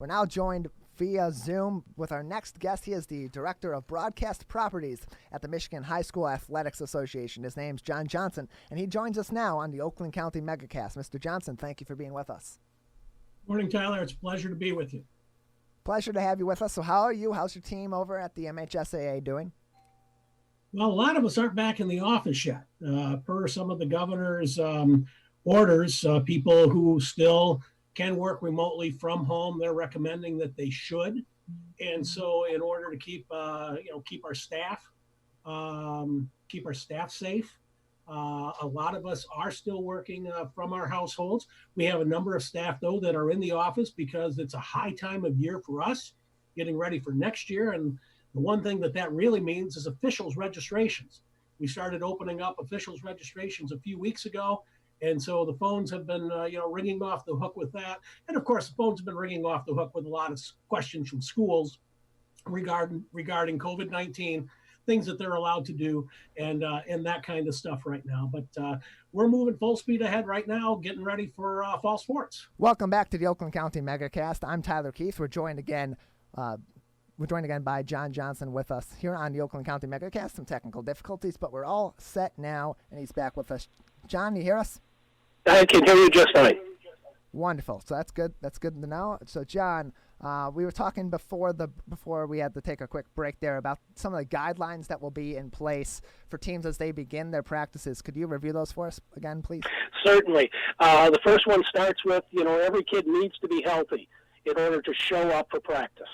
We're now joined via Zoom with our next guest. He is the Director of Broadcast Properties at the Michigan High School Athletics Association. His name's John Johnson, and he joins us now on the Oakland County Megacast. Mr. Johnson, thank you for being with us. Morning, Tyler. It's a pleasure to be with you. Pleasure to have you with us. So how are you? How's your team over at the MHSAA doing? Well, a lot of us aren't back in the office yet. Per some of the governor's orders, people who still can work remotely from home, they're recommending that they should. And so in order to keep our staff safe, a lot of us are still working from our households. We have a number of staff, though, that are in the office because it's a high time of year for us, getting ready for next year. And the one thing that really means is officials registrations. We started opening up officials registrations a few weeks ago. And so the phones have been, ringing off the hook with that. And of course, the phones have been ringing off the hook with a lot of questions from schools regarding COVID-19, things that they're allowed to do, and that kind of stuff right now. But we're moving full speed ahead right now, getting ready for fall sports. Welcome back to the Oakland County Megacast. I'm Tyler Keith. We're joined again by John Johnson with us here on the Oakland County Megacast. Some technical difficulties, but we're all set now, and he's back with us. John, you hear us? I can hear you just fine. Wonderful. So that's good. That's good to know. So, John, we were talking before we had to take a quick break there about some of the guidelines that will be in place for teams as they begin their practices. Could you review those for us again, please? Certainly. The first one starts with, every kid needs to be healthy in order to show up for practice.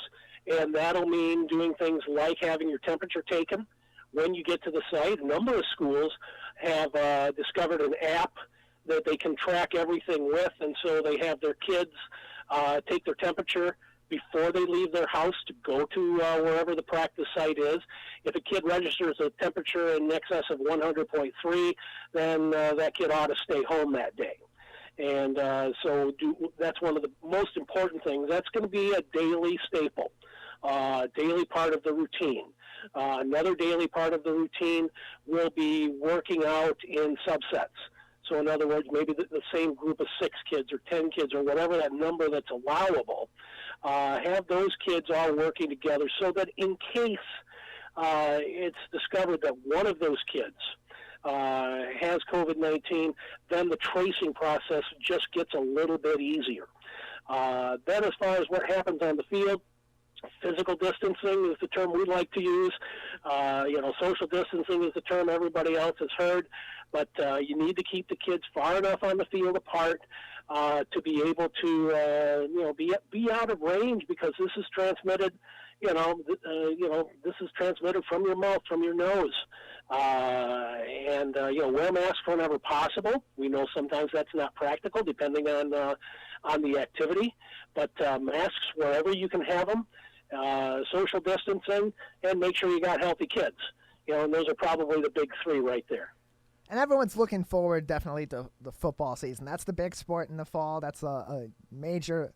And that'll mean doing things like having your temperature taken when you get to the site. A number of schools have discovered an app that they can track everything with, and so they have their kids take their temperature before they leave their house to go to wherever the practice site is. If a kid registers a temperature in excess of 100.3, then that kid ought to stay home that day. And that's one of the most important things. That's going to be a daily staple, daily part of the routine. Another daily part of the routine will be working out in subsets. So in other words, maybe the same group of 6 kids or 10 kids or whatever that number that's allowable, have those kids all working together so that in case it's discovered that one of those kids has COVID-19, then the tracing process just gets a little bit easier. Then as far as what happens on the field, physical distancing is the term we like to use. Social distancing is the term everybody else has heard. But you need to keep the kids far enough on the field apart to be able to, be out of range, because this is transmitted. This is transmitted from your mouth, from your nose, wear masks whenever possible. We know sometimes that's not practical, depending on the activity, but masks wherever you can have them. Social distancing, and make sure you got healthy kids. And those are probably the big 3 right there. And everyone's looking forward definitely to the football season. That's the big sport in the fall. That's a major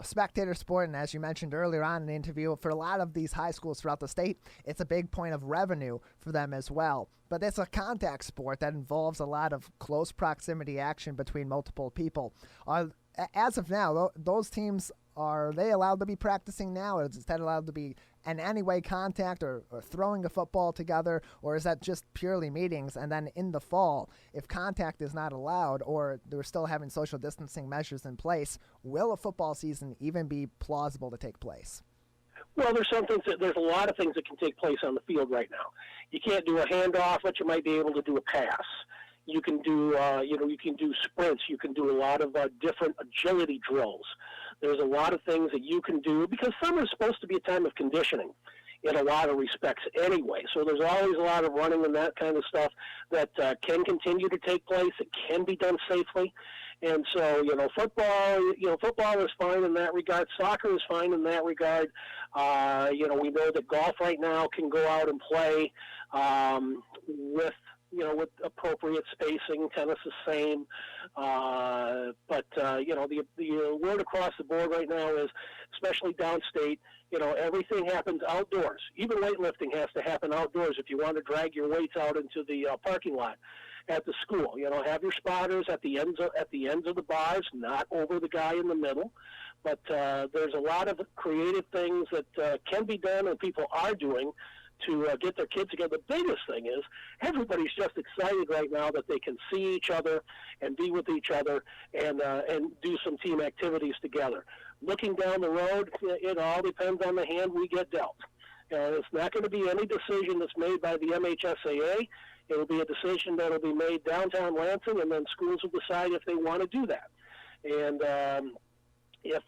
spectator sport. And as you mentioned earlier on in the interview, for a lot of these high schools throughout the state, it's a big point of revenue for them as well. But it's a contact sport that involves a lot of close proximity action between multiple people. As of now, those teams, are they allowed to be practicing now, or is that allowed to be in any way contact or throwing a football together, or is that just purely meetings? And then in the fall, if contact is not allowed or they're still having social distancing measures in place, will a football season even be plausible to take place? Well, there's a lot of things that can take place on the field right now. You can't do a handoff, but you might be able to do a pass. You can do, you can do sprints. You can do a lot of different agility drills. There's a lot of things that you can do, because summer is supposed to be a time of conditioning in a lot of respects anyway. So there's always a lot of running and that kind of stuff that can continue to take place. It can be done safely. And so, football is fine in that regard. Soccer is fine in that regard. We know that golf right now can go out and play with with appropriate spacing. Tennis is same. But the word across the board right now is, especially downstate, everything happens outdoors. Even weightlifting has to happen outdoors if you want to drag your weights out into the parking lot at the school. Have your spotters at the ends of the bars, not over the guy in the middle. But there's a lot of creative things that can be done and people are doing to get their kids together. The biggest thing is everybody's just excited right now that they can see each other and be with each other and do some team activities together. Looking down the road, it all depends on the hand we get dealt. It's not going to be any decision that's made by the MHSAA. It will be a decision that will be made downtown Lansing, and then schools will decide if they want to do that. And if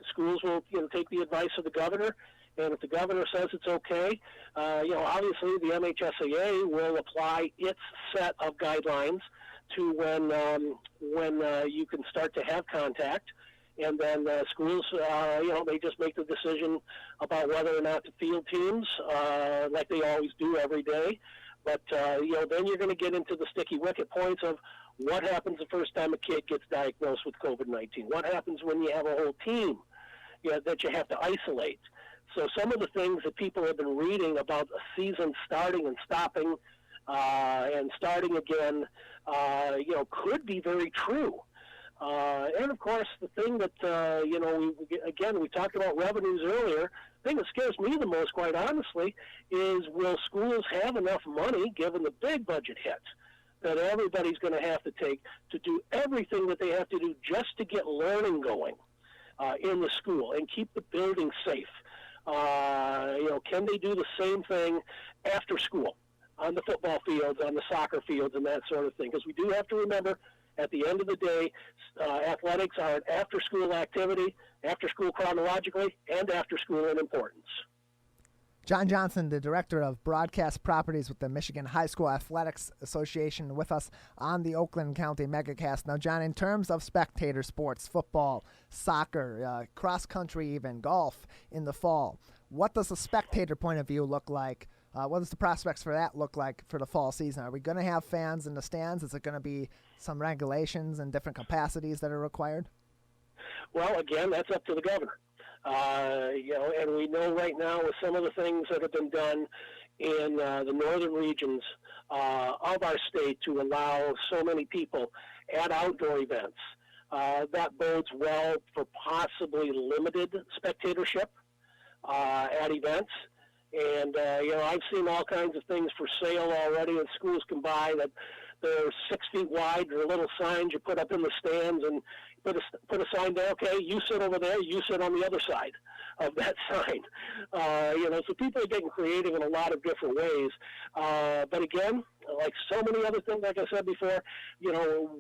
schools will take the advice of the governor, and if the governor says it's okay, obviously the MHSAA will apply its set of guidelines to when you can start to have contact. And then schools, they just make the decision about whether or not to field teams, like they always do every day. But, then you're going to get into the sticky wicket points of what happens the first time a kid gets diagnosed with COVID-19. What happens when you have a whole team that you have to isolate? So some of the things that people have been reading about a season starting and stopping and starting again, could be very true. And, of course, the thing that, we talked about revenues earlier. The thing that scares me the most, quite honestly, is will schools have enough money, given the big budget hits, that everybody's going to have to take to do everything that they have to do just to get learning going in the school and keep the building safe? Can they do the same thing after school on the football fields, on the soccer fields, and that sort of thing? Because we do have to remember, at the end of the day, athletics are an after-school activity, after-school chronologically, and after-school in importance. John Johnson, the Director of Broadcast Properties with the Michigan High School Athletics Association, with us on the Oakland County MegaCast. Now, John, in terms of spectator sports, football, soccer, cross-country even, golf in the fall, what does the spectator point of view look like? What does the prospects for that look like for the fall season? Are we going to have fans in the stands? Is it going to be some regulations and different capacities that are required? Well, again, that's up to the governor. And we know right now with some of the things that have been done in the northern regions of our state to allow so many people at outdoor events, that bodes well for possibly limited spectatorship at events. And, I've seen all kinds of things for sale already, and schools can buy that they're 6 feet wide. They're little signs you put up in the stands, and put a sign there, okay, you sit over there, you sit on the other side of that sign. So people are getting creative in a lot of different ways. But again, like so many other things, like I said before,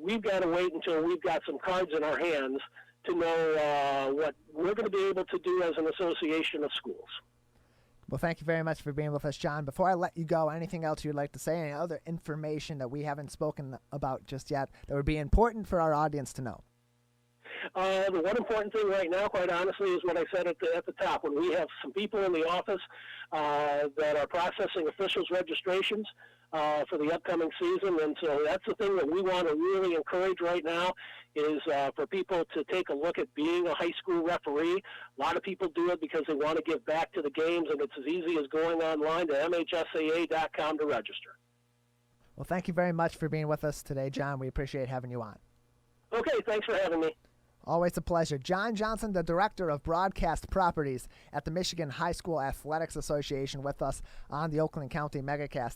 we've got to wait until we've got some cards in our hands to know what we're going to be able to do as an association of schools. Well, thank you very much for being with us, John. Before I let you go, anything else you'd like to say, any other information that we haven't spoken about just yet that would be important for our audience to know? The one important thing right now, quite honestly, is what I said at the top. When we have some people in the office that are processing officials' registrations for the upcoming season, and so that's the thing that we want to really encourage right now is for people to take a look at being a high school referee. A lot of people do it because they want to give back to the games, and it's as easy as going online to MHSAA.com to register. Well, thank you very much for being with us today, John. We appreciate having you on. Okay, thanks for having me. Always a pleasure. John Johnson, the Director of Broadcast Properties at the Michigan High School Athletics Association, with us on the Oakland County MegaCast.